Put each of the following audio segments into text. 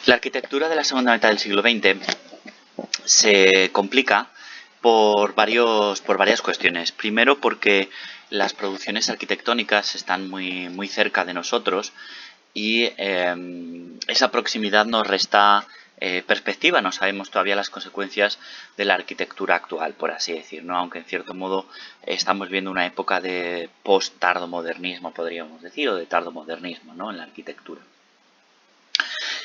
La arquitectura de la segunda mitad del siglo XX se complica por varias cuestiones. Primero, porque las producciones arquitectónicas están muy cerca de nosotros y esa proximidad nos resta perspectiva. No sabemos todavía las consecuencias de la arquitectura actual, por así decir, ¿no? Aunque en cierto modo estamos viendo una época de post-tardomodernismo, podríamos decir, o de tardomodernismo, ¿no?, en la arquitectura.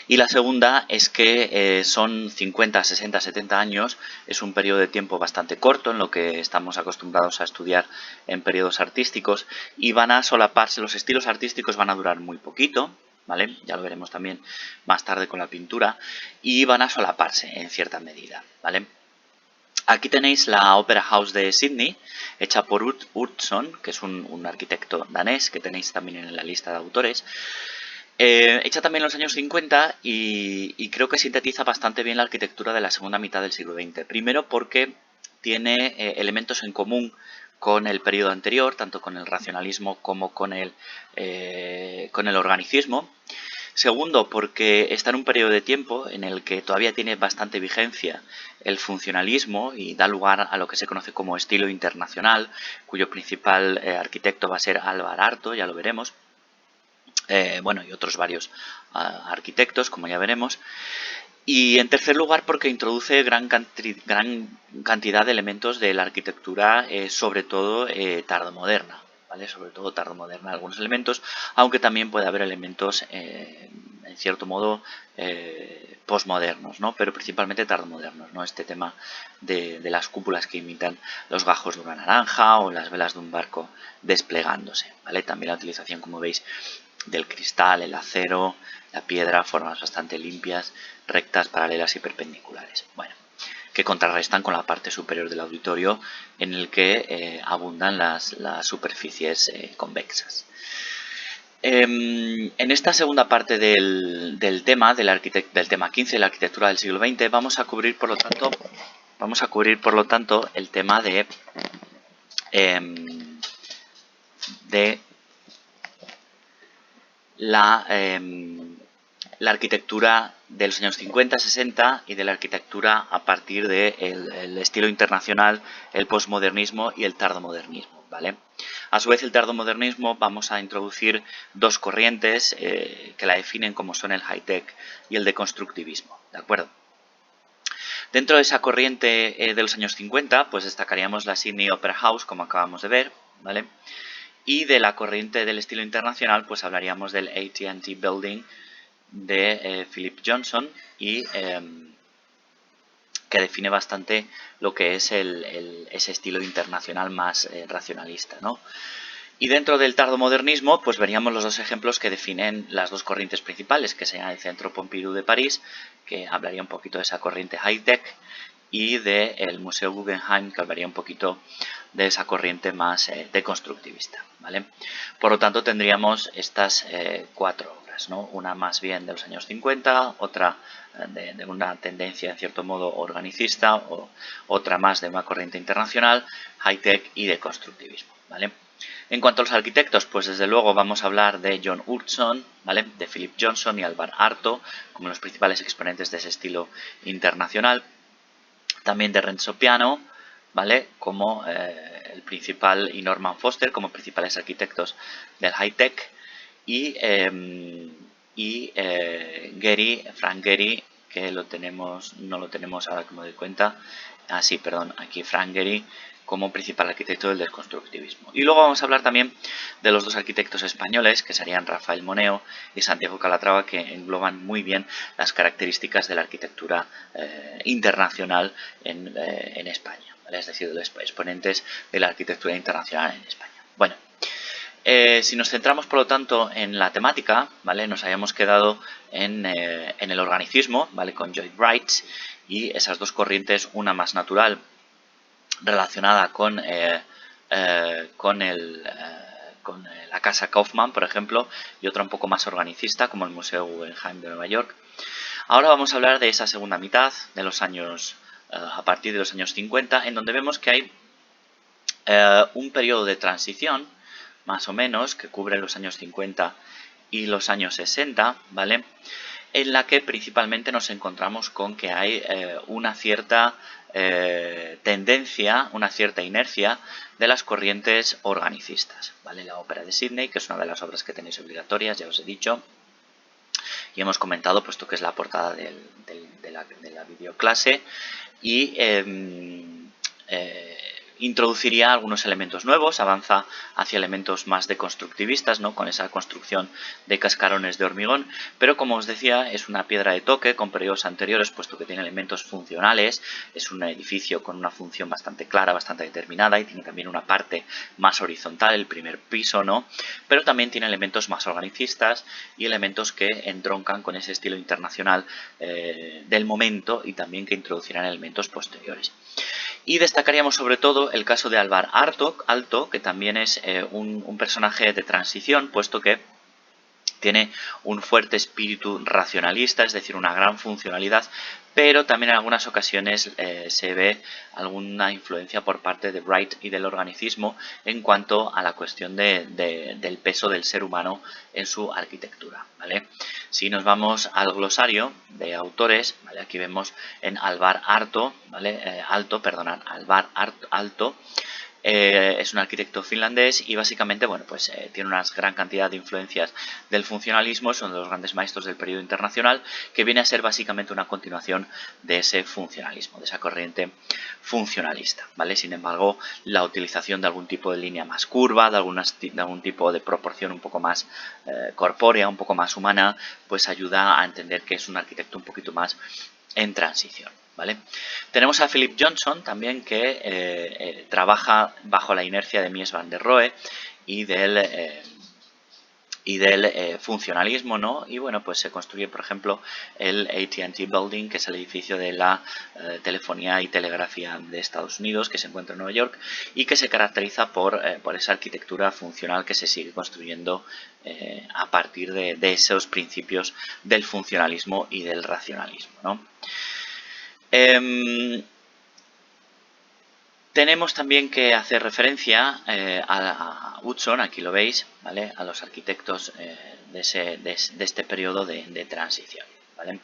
Y la segunda es que son 50, 60, 70 años, es un periodo de tiempo bastante corto en lo que estamos acostumbrados a estudiar en periodos artísticos, y van a solaparse, los estilos artísticos van a durar muy poquito, ¿vale? Ya lo veremos también más tarde con la pintura, y van a solaparse en cierta medida, ¿vale? Aquí tenéis la Opera House de Sydney, hecha por Utzon, que es un arquitecto danés, que tenéis también en la lista de autores. Hecha también en los años 50 y creo que sintetiza bastante bien la arquitectura de la segunda mitad del siglo XX. Primero porque tiene elementos en común con el periodo anterior, tanto con el racionalismo como con el organicismo. Segundo, porque está en un periodo de tiempo en el que todavía tiene bastante vigencia el funcionalismo y da lugar a lo que se conoce como estilo internacional, cuyo principal arquitecto va a ser Alvar Aalto, ya lo veremos. Bueno, y otros varios arquitectos, como ya veremos. Y en tercer lugar, porque introduce gran cantidad de elementos de la arquitectura, sobre todo tardomoderna, ¿vale? Sobre todo tardomoderna, algunos elementos, aunque también puede haber elementos, en cierto modo, posmodernos, ¿no? Pero principalmente tardomodernos, ¿no? Este tema de las cúpulas que imitan los gajos de una naranja o las velas de un barco desplegándose, ¿vale? También la utilización, como veis, del cristal, el acero, la piedra, formas bastante limpias, rectas, paralelas y perpendiculares. Bueno, que contrarrestan con la parte superior del auditorio, en el que abundan las superficies convexas. En esta segunda parte del tema, del tema 15 de la arquitectura del siglo XX, vamos a cubrir por lo tanto el tema de la arquitectura de los años 50, 60 y de la arquitectura a partir del estilo internacional, el posmodernismo y el tardomodernismo, ¿vale? A su vez, el tardomodernismo vamos a introducir dos corrientes que la definen, como son el high-tech y el deconstructivismo, ¿de acuerdo? Dentro de esa corriente de los años 50, pues destacaríamos la Sydney Opera House, como acabamos de ver, ¿vale? Y de la corriente del estilo internacional, pues hablaríamos del AT&T Building de Philip Johnson, y que define bastante lo que es ese estilo internacional más racionalista, ¿no? Y dentro del tardomodernismo, pues veríamos los dos ejemplos que definen las dos corrientes principales, que serían el Centro Pompidou de París, que hablaría un poquito de esa corriente high-tech, y del Museo Guggenheim, que hablaría un poquito de esa corriente más deconstructivista, ¿vale? Por lo tanto, tendríamos estas cuatro obras, ¿no? Una más bien de los años 50, otra de una tendencia en cierto modo organicista, o otra más de una corriente internacional, high-tech y deconstructivismo, ¿vale? En cuanto a los arquitectos, pues desde luego vamos a hablar de John Utzon, ¿vale?, de Philip Johnson y Alvar Aalto como los principales exponentes de ese estilo internacional. También de Renzo Piano, ¿vale?, como el principal, y Norman Foster como principales arquitectos del high-tech. Y Frank Gehry, que no lo tenemos ahora que me doy cuenta. Aquí Frank Gehry como principal arquitecto del desconstructivismo. Y luego vamos a hablar también de los dos arquitectos españoles, que serían Rafael Moneo y Santiago Calatrava, que engloban muy bien las características de la arquitectura internacional en España, ¿vale? Es decir, de los exponentes de la arquitectura internacional en España. Bueno, si nos centramos, por lo tanto, en la temática, ¿vale?, nos habíamos quedado en el organicismo, ¿vale?, con Lloyd Wright, y esas dos corrientes, una más natural, relacionada con la Casa Kaufmann, por ejemplo, y otra un poco más organicista, como el Museo Guggenheim de Nueva York. Ahora vamos a hablar de esa segunda mitad de los años, a partir de los años 50, en donde vemos que hay un periodo de transición, más o menos, que cubre los años 50 y los años 60, ¿vale?, en la que principalmente nos encontramos con que hay una cierta tendencia, una cierta inercia de las corrientes organicistas, ¿vale? La ópera de Sydney, que es una de las obras que tenéis obligatorias, ya os he dicho, y hemos comentado puesto que es la portada de la videoclase, y introduciría algunos elementos nuevos, avanza hacia elementos más deconstructivistas, ¿no? Con esa construcción de cascarones de hormigón, pero como os decía, es una piedra de toque con periodos anteriores, puesto que tiene elementos funcionales, es un edificio con una función bastante clara, bastante determinada, y tiene también una parte más horizontal, el primer piso, ¿no? Pero también tiene elementos más organicistas y elementos que entroncan con ese estilo internacional del momento, y también que introducirán elementos posteriores. Y destacaríamos sobre todo el caso de Alvar Aalto, que también es un personaje de transición, puesto que tiene un fuerte espíritu racionalista, es decir, una gran funcionalidad, pero también en algunas ocasiones se ve alguna influencia por parte de Wright y del organicismo en cuanto a la cuestión del peso del ser humano en su arquitectura, ¿vale? Si nos vamos al glosario de autores, ¿vale? Aquí vemos en Alvar Aalto, ¿vale? Alvar Aalto. Es un arquitecto finlandés y básicamente, bueno, pues tiene una gran cantidad de influencias del funcionalismo, es uno de los grandes maestros del periodo internacional, que viene a ser básicamente una continuación de ese funcionalismo, de esa corriente funcionalista, ¿vale? Sin embargo, la utilización de algún tipo de línea más curva, de algún tipo de proporción un poco más corpórea, un poco más humana, pues ayuda a entender que es un arquitecto un poquito más en transición, ¿vale? Tenemos a Philip Johnson también, que trabaja bajo la inercia de Mies van der Rohe y del funcionalismo, ¿no? Y bueno, pues se construye, por ejemplo, el AT&T Building, que es el edificio de la telefonía y telegrafía de Estados Unidos, que se encuentra en Nueva York y que se caracteriza por esa arquitectura funcional que se sigue construyendo a partir de esos principios del funcionalismo y del racionalismo, ¿no? Tenemos también que hacer referencia a Utzon, aquí lo veis, ¿vale? A los arquitectos de este periodo de transición, ¿vale?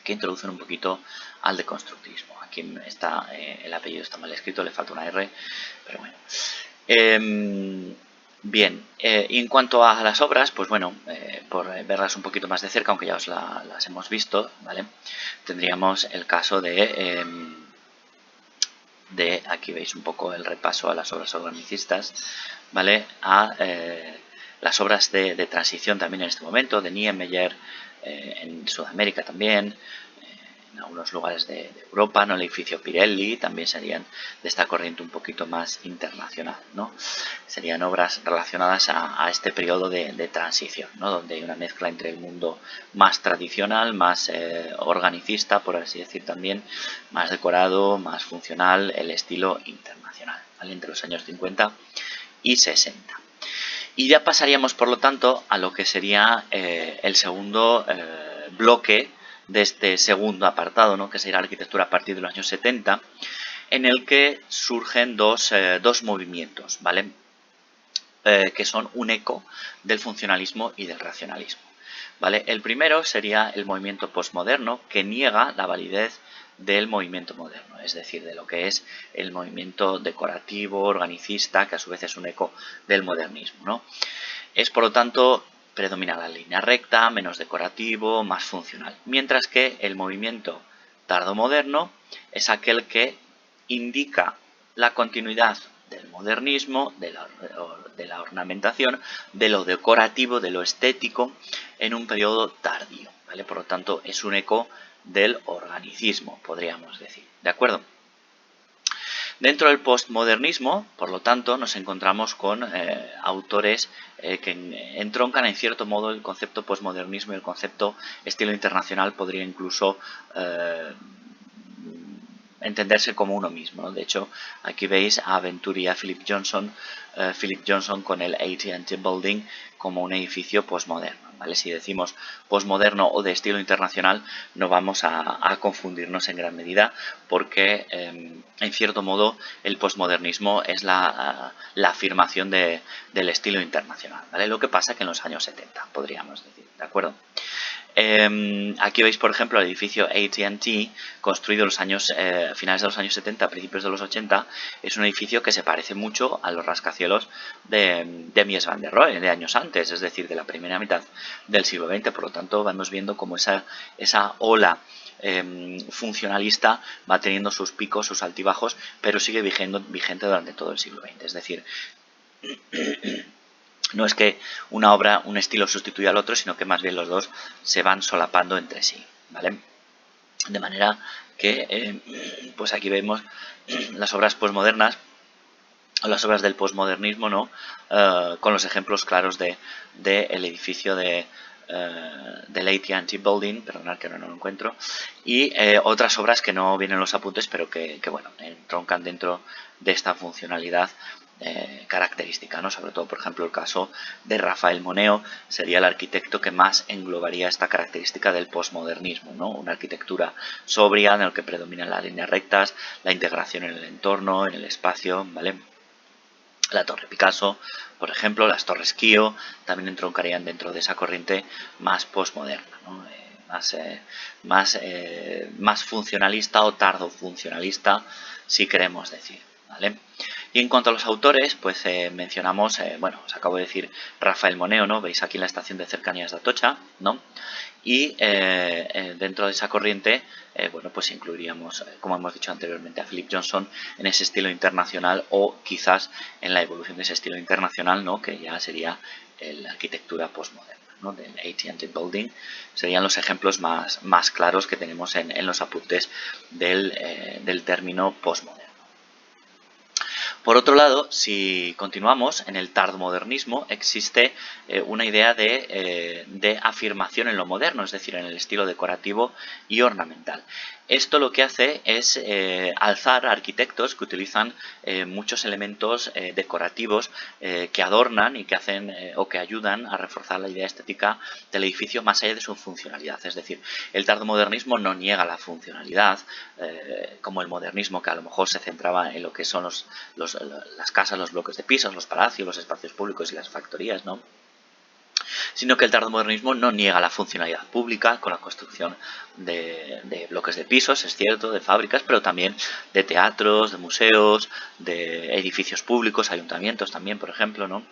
Que introducen un poquito al deconstructivismo. Aquí está el apellido está mal escrito, le falta una R, pero bueno. Bien, y en cuanto a las obras, pues bueno, por verlas un poquito más de cerca, aunque ya os las hemos visto, ¿vale? Tendríamos el caso aquí veis un poco el repaso a las obras organicistas, ¿vale? A las obras de transición también en este momento, de Niemeyer, en Sudamérica también, en algunos lugares de Europa, ¿no? El edificio Pirelli también serían de esta corriente un poquito más internacional, ¿no? Serían obras relacionadas a este periodo de transición, ¿no? Donde hay una mezcla entre el mundo más tradicional, más organicista, por así decir también, más decorado, más funcional, el estilo internacional, ¿vale? Entre los años 50 y 60. Y ya pasaríamos, por lo tanto, a lo que sería el segundo bloque de este segundo apartado, ¿no? Que sería la arquitectura a partir de los años 70, en el que surgen dos movimientos, ¿vale? Que son un eco del funcionalismo y del racionalismo, ¿vale? El primero sería el movimiento postmoderno, que niega la validez del movimiento moderno, es decir, de lo que es el movimiento decorativo, organicista, que a su vez es un eco del modernismo, ¿no? Es, por lo tanto, predomina la línea recta, menos decorativo, más funcional, mientras que el movimiento tardomoderno es aquel que indica la continuidad del modernismo, de la ornamentación, de lo decorativo, de lo estético, en un periodo tardío, ¿vale? Por lo tanto, es un eco del organicismo, podríamos decir, ¿de acuerdo? Dentro del postmodernismo, por lo tanto, nos encontramos con autores que entroncan en cierto modo el concepto postmodernismo y el concepto estilo internacional, podría incluso entenderse como uno mismo, ¿no? De hecho, aquí veis a Venturi y a Philip Johnson con el AT&T Building como un edificio postmoderno, ¿vale? Si decimos postmoderno o de estilo internacional, no vamos a confundirnos en gran medida, porque en cierto modo el postmodernismo es la afirmación del estilo internacional, ¿vale? Lo que pasa que en los años 70, podríamos decir, ¿de acuerdo? Aquí veis, por ejemplo, el edificio AT&T, construido en los años, finales de los años 70, principios de los 80. Es un edificio que se parece mucho a los rascacielos de Mies van der Rohe, de años antes, es decir, de la primera mitad del siglo XX. Por lo tanto, vamos viendo cómo esa ola funcionalista va teniendo sus picos, sus altibajos, pero sigue vigente durante todo el siglo XX. Es decir, no es que una obra, un estilo sustituya al otro, sino que más bien los dos se van solapando entre sí, ¿vale? De manera que, pues aquí vemos las obras posmodernas, o las obras del posmodernismo, ¿no? Con los ejemplos claros de el edificio del AT&T Building, perdonad que no lo encuentro, y otras obras que no vienen en los apuntes, pero que bueno, entroncan dentro de esta funcionalidad característica, ¿no? Sobre todo, por ejemplo, el caso de Rafael Moneo sería el arquitecto que más englobaría esta característica del posmodernismo, ¿no? Una arquitectura sobria en la que predominan las líneas rectas, la integración en el entorno, en el espacio, ¿vale? La Torre Picasso, por ejemplo, las Torres Kio también entroncarían dentro de esa corriente más postmoderna, ¿no? Más funcionalista o tardo funcionalista, si queremos decir, ¿vale? Y en cuanto a los autores, pues mencionamos, bueno, os acabo de decir Rafael Moneo, ¿no? Veis aquí en la estación de cercanías de Atocha, ¿no? Y dentro de esa corriente, bueno, pues incluiríamos, como hemos dicho anteriormente, a Philip Johnson en ese estilo internacional, o quizás en la evolución de ese estilo internacional, ¿no? Que ya sería la arquitectura postmoderna, ¿no? Del AT&T Building. Serían los ejemplos más claros que tenemos en los apuntes del término postmoderno. Por otro lado, si continuamos, en el tardmodernismo existe una idea de afirmación en lo moderno, es decir, en el estilo decorativo y ornamental. Esto lo que hace es alzar a arquitectos que utilizan muchos elementos decorativos que adornan y que hacen o que ayudan a reforzar la idea estética del edificio más allá de su funcionalidad. Es decir, el tardomodernismo no niega la funcionalidad, como el modernismo, que a lo mejor se centraba en lo que son las casas, los bloques de pisos, los palacios, los espacios públicos y las factorías, ¿no? Sino que el tardomodernismo no niega la funcionalidad pública con la construcción de bloques de pisos, es cierto, de fábricas, pero también de teatros, de museos, de edificios públicos, ayuntamientos también, por ejemplo, ¿no?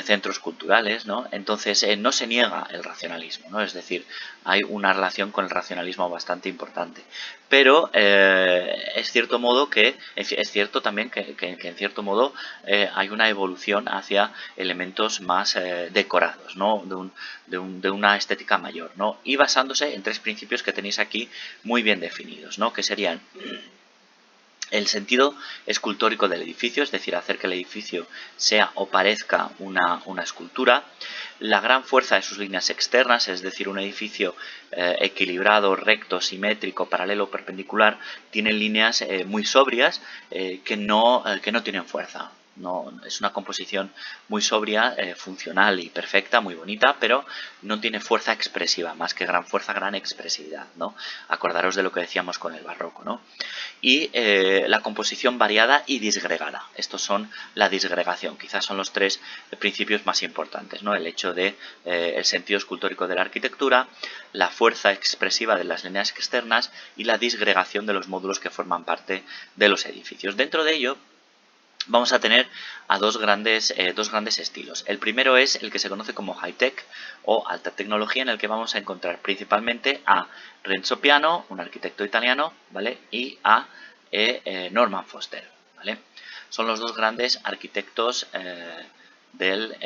Centros culturales, ¿no? Entonces no se niega el racionalismo, ¿no? Es decir, hay una relación con el racionalismo bastante importante. Pero es cierto también que en cierto modo hay una evolución hacia elementos más decorados, ¿no? De una estética mayor, ¿no? Y basándose en tres principios que tenéis aquí muy bien definidos, ¿no? Que serían el sentido escultórico del edificio, es decir, hacer que el edificio sea o parezca una escultura, la gran fuerza de sus líneas externas, es decir, un edificio equilibrado, recto, simétrico, paralelo, perpendicular, tiene líneas muy sobrias que no tienen fuerza. No, es una composición muy sobria, funcional y perfecta, muy bonita, pero no tiene fuerza expresiva, más que gran fuerza, gran expresividad, ¿no? Acordaros de lo que decíamos con el barroco, ¿no? Y la composición variada y disgregada. Estos son la disgregación, quizás son los tres principios más importantes, ¿no? El hecho de el sentido escultórico de la arquitectura, la fuerza expresiva de las líneas externas y la disgregación de los módulos que forman parte de los edificios. Dentro de ello vamos a tener a dos grandes estilos. El primero es el que se conoce como high-tech o alta tecnología, en el que vamos a encontrar principalmente a Renzo Piano, un arquitecto italiano, ¿vale? Y a Norman Foster, ¿vale? Son los dos grandes arquitectos del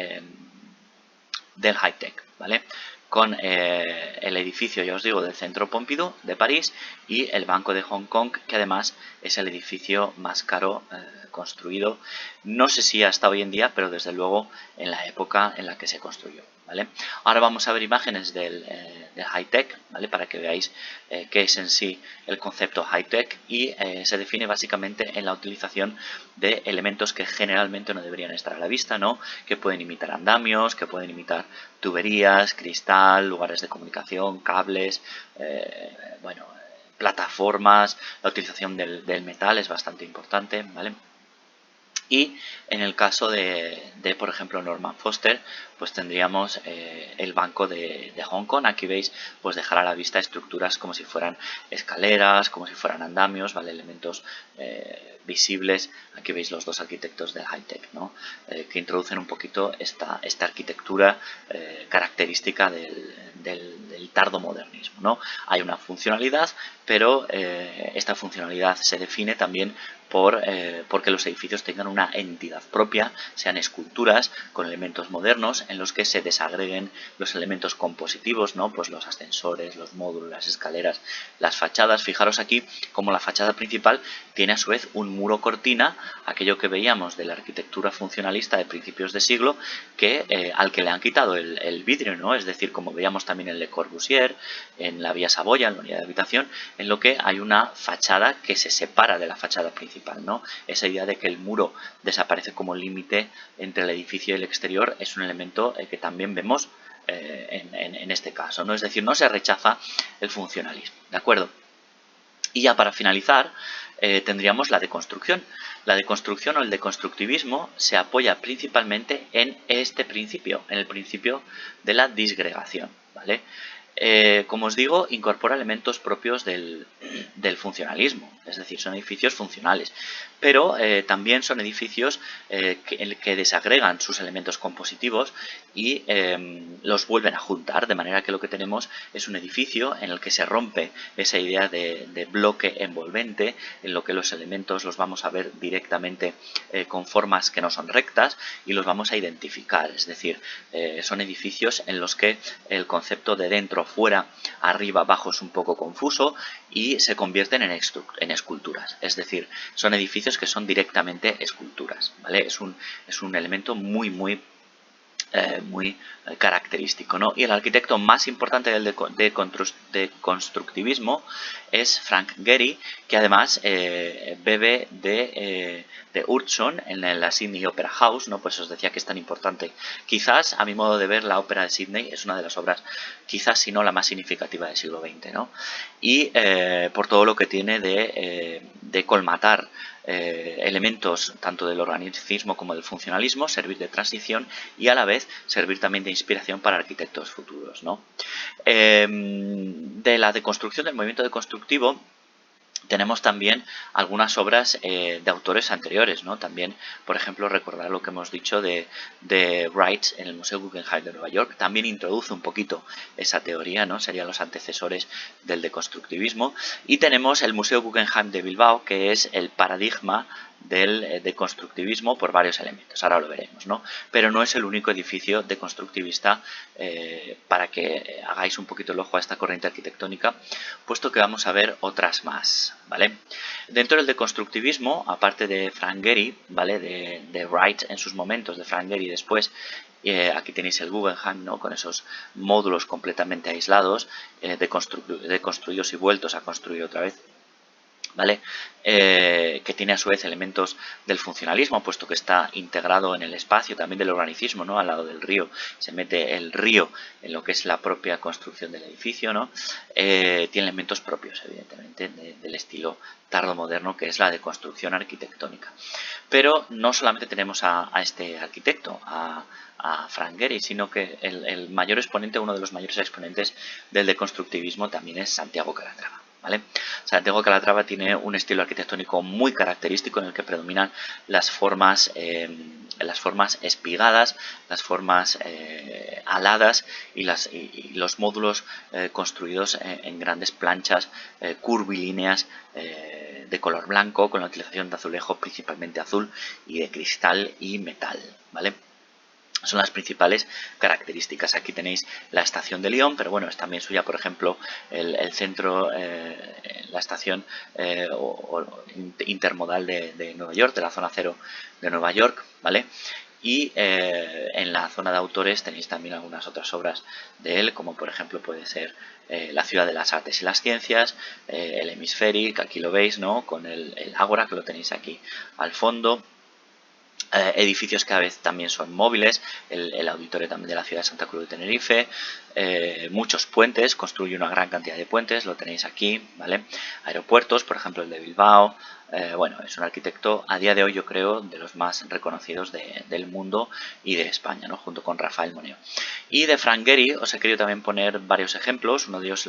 high-tech, ¿vale? Con el edificio, ya os digo, del Centro Pompidou de París y el Banco de Hong Kong, que además es el edificio más caro construido, no sé si hasta hoy en día, pero desde luego en la época en la que se construyó, ¿vale? Ahora vamos a ver imágenes del high-tech, ¿vale? Para que veáis qué es en sí el concepto high-tech, y se define básicamente en la utilización de elementos que generalmente no deberían estar a la vista, ¿no? Que pueden imitar andamios, que pueden imitar tuberías, cristal, lugares de comunicación, cables, bueno, plataformas. La utilización del metal es bastante importante, ¿vale? Y en el caso por ejemplo, Norman Foster, pues tendríamos el Banco de Hong Kong. Aquí veis, pues dejar a la vista estructuras como si fueran escaleras, como si fueran andamios, ¿vale? Elementos visibles. Aquí veis los dos arquitectos del high-tech, ¿no? Que introducen un poquito esta arquitectura característica del tardo modernismo, ¿no? Hay una funcionalidad, pero esta funcionalidad se define también porque los edificios tengan una entidad propia, sean esculturas con elementos modernos en los que se desagreguen los elementos compositivos, ¿no? Pues los ascensores, los módulos, las escaleras, las fachadas. Fijaros aquí como la fachada principal tiene a su vez un muro cortina, aquello que veíamos de la arquitectura funcionalista de principios de siglo, al que le han quitado el vidrio, ¿no? Es decir, como veíamos también en Le Corbusier, en la Vía Saboya, en la unidad de habitación, en lo que hay una fachada que se separa de la fachada principal, ¿no? Esa idea de que el muro desaparece como límite entre el edificio y el exterior es un elemento que también vemos en este caso, ¿no? Es decir, no se rechaza el funcionalismo, ¿de acuerdo? Y ya para finalizar, tendríamos la deconstrucción. La deconstrucción o el deconstructivismo se apoya principalmente en este principio, en el principio de la disgregación, ¿vale? Como os digo, incorpora elementos propios del funcionalismo, es decir, son edificios funcionales, pero también son edificios que desagregan sus elementos compositivos y los vuelven a juntar, de manera que lo que tenemos es un edificio en el que se rompe esa idea de bloque envolvente, en lo que los elementos los vamos a ver directamente con formas que no son rectas y los vamos a identificar, es decir, son edificios en los que el concepto de dentro, fuera, arriba, abajo es un poco confuso y se convierten en esculturas, es decir, son edificios que son directamente esculturas, ¿vale? Es un elemento muy característico, ¿no? Y el arquitecto más importante del deconstructivismo es Frank Gehry, que además bebe de Urson en la Sydney Opera House, ¿no? Pues os decía que es tan importante. Quizás, a mi modo de ver, la ópera de Sydney es una de las obras, quizás si no la más significativa del siglo XX, ¿no? Y por todo lo que tiene de colmatar elementos tanto del organicismo como del funcionalismo, servir de transición y a la vez servir también de inspiración para arquitectos futuros, ¿no? De la deconstrucción, del movimiento deconstructivo, tenemos también algunas obras de autores anteriores, ¿no? También, por ejemplo, recordar lo que hemos dicho de Wright en el Museo Guggenheim de Nueva York. También introduce un poquito esa teoría, ¿no? Serían los antecesores del deconstructivismo. Y tenemos el Museo Guggenheim de Bilbao, que es el paradigma del deconstructivismo por varios elementos. Ahora lo veremos, ¿no? Pero no es el único edificio deconstructivista para que hagáis un poquito el ojo a esta corriente arquitectónica, puesto que vamos a ver otras más, ¿vale? Dentro del deconstructivismo, aparte de Frank Gehry, ¿vale? De Wright en sus momentos, de Frank Gehry después, aquí tenéis el Guggenheim, ¿no? Con esos módulos completamente aislados, deconstruidos y vueltos a construir otra vez, ¿vale? Que tiene a su vez elementos del funcionalismo, puesto que está integrado en el espacio, también del organicismo, ¿no? Al lado del río, se mete el río en lo que es la propia construcción del edificio, ¿no? Tiene elementos propios, evidentemente, del estilo tardomoderno, que es la de construcción arquitectónica. Pero no solamente tenemos a este arquitecto, a Frank Gehry, sino que el mayor exponente, uno de los mayores exponentes del deconstructivismo también es Santiago Calatrava, ¿vale? Santiago Calatrava tiene un estilo arquitectónico muy característico en el que predominan las formas espigadas, las formas aladas y los módulos construidos en grandes planchas curvilíneas de color blanco, con la utilización de azulejos principalmente azul y de cristal y metal, ¿vale? Son las principales características. Aquí tenéis la estación de Lyon, pero bueno, es también suya, por ejemplo, el centro, la estación intermodal de Nueva York, de la zona cero de Nueva York, ¿vale? Y en la zona de autores tenéis también algunas otras obras de él, como por ejemplo puede ser La ciudad de las artes y las ciencias, el Hemispheric, aquí lo veis, ¿no? Con el Ágora, que lo tenéis aquí al fondo. edificios que a veces también son móviles, el auditorio también de la ciudad de Santa Cruz de Tenerife, muchos puentes, construye una gran cantidad de puentes, lo tenéis aquí, ¿vale? Aeropuertos, por ejemplo el de Bilbao. Bueno, es un arquitecto a día de hoy, yo creo, de los más reconocidos del mundo y de España, ¿no? Junto con Rafael Moneo. Y de Frank Gehry os he querido también poner varios ejemplos. Uno de ellos,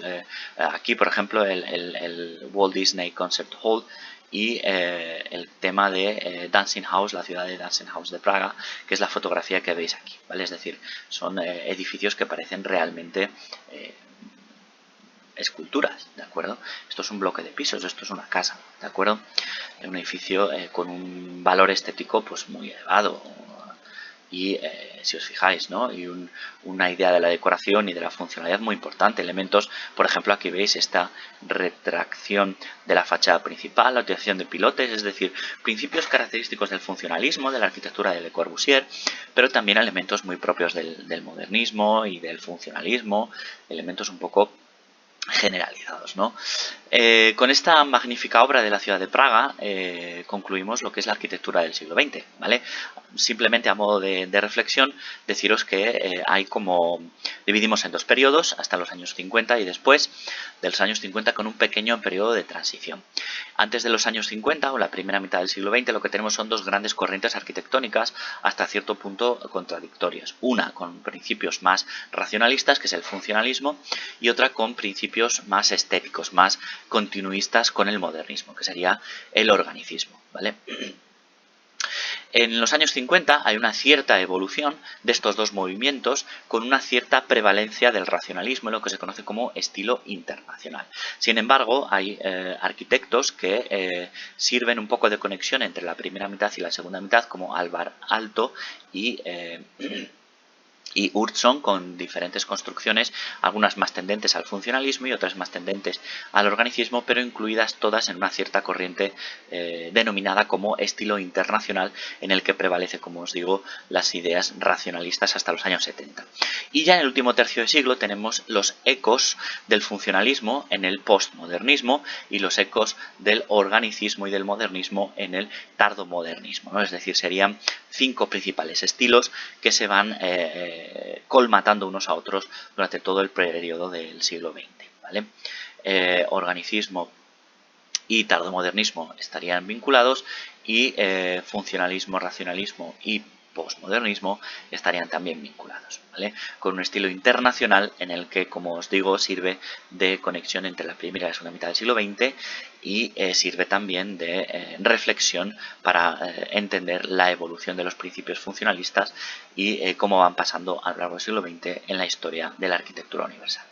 aquí por ejemplo, el Walt Disney Concept Hall, y el tema de Dancing House, la ciudad de Dancing House de Praga, que es la fotografía que veis aquí, ¿vale? Es decir, son edificios que parecen realmente esculturas, ¿de acuerdo? Esto es un bloque de pisos, esto es una casa, ¿de acuerdo? Un edificio con un valor estético pues muy elevado. Y si os fijáis, ¿no? Y una idea de la decoración y de la funcionalidad muy importante. Elementos, por ejemplo, aquí veis esta retracción de la fachada principal, la utilización de pilotes, es decir, principios característicos del funcionalismo, de la arquitectura de Le Corbusier, pero también elementos muy propios del modernismo y del funcionalismo, elementos un poco generalizados, ¿no? Con esta magnífica obra de la ciudad de Praga concluimos lo que es la arquitectura del siglo XX, ¿vale? Simplemente a modo de reflexión, deciros que hay como dividimos en dos periodos, hasta los años 50 y después de los años 50 con un pequeño periodo de transición. Antes de los años 50 o la primera mitad del siglo XX lo que tenemos son dos grandes corrientes arquitectónicas hasta cierto punto contradictorias. Una con principios más racionalistas, que es el funcionalismo, y otra con principios más estéticos, más continuistas con el modernismo, que sería el organicismo, ¿vale? En los años 50 hay una cierta evolución de estos dos movimientos con una cierta prevalencia del racionalismo en lo que se conoce como estilo internacional. Sin embargo, hay arquitectos que sirven un poco de conexión entre la primera mitad y la segunda mitad, como Alvar Aalto y Urzon, con diferentes construcciones, algunas más tendentes al funcionalismo y otras más tendentes al organicismo, pero incluidas todas en una cierta corriente denominada como estilo internacional, en el que prevalece, como os digo, las ideas racionalistas hasta los años 70. Y ya en el último tercio de siglo tenemos los ecos del funcionalismo en el postmodernismo y los ecos del organicismo y del modernismo en el tardomodernismo, ¿no? Es decir, serían 5 principales estilos que se van colmatando unos a otros durante todo el periodo del siglo XX, ¿vale? Organicismo y tardomodernismo estarían vinculados y funcionalismo, racionalismo y postmodernismo estarían también vinculados, ¿vale? Con un estilo internacional en el que, como os digo, sirve de conexión entre la primera y la segunda mitad del siglo XX y sirve también de reflexión para entender la evolución de los principios funcionalistas y cómo van pasando a lo largo del siglo XX en la historia de la arquitectura universal.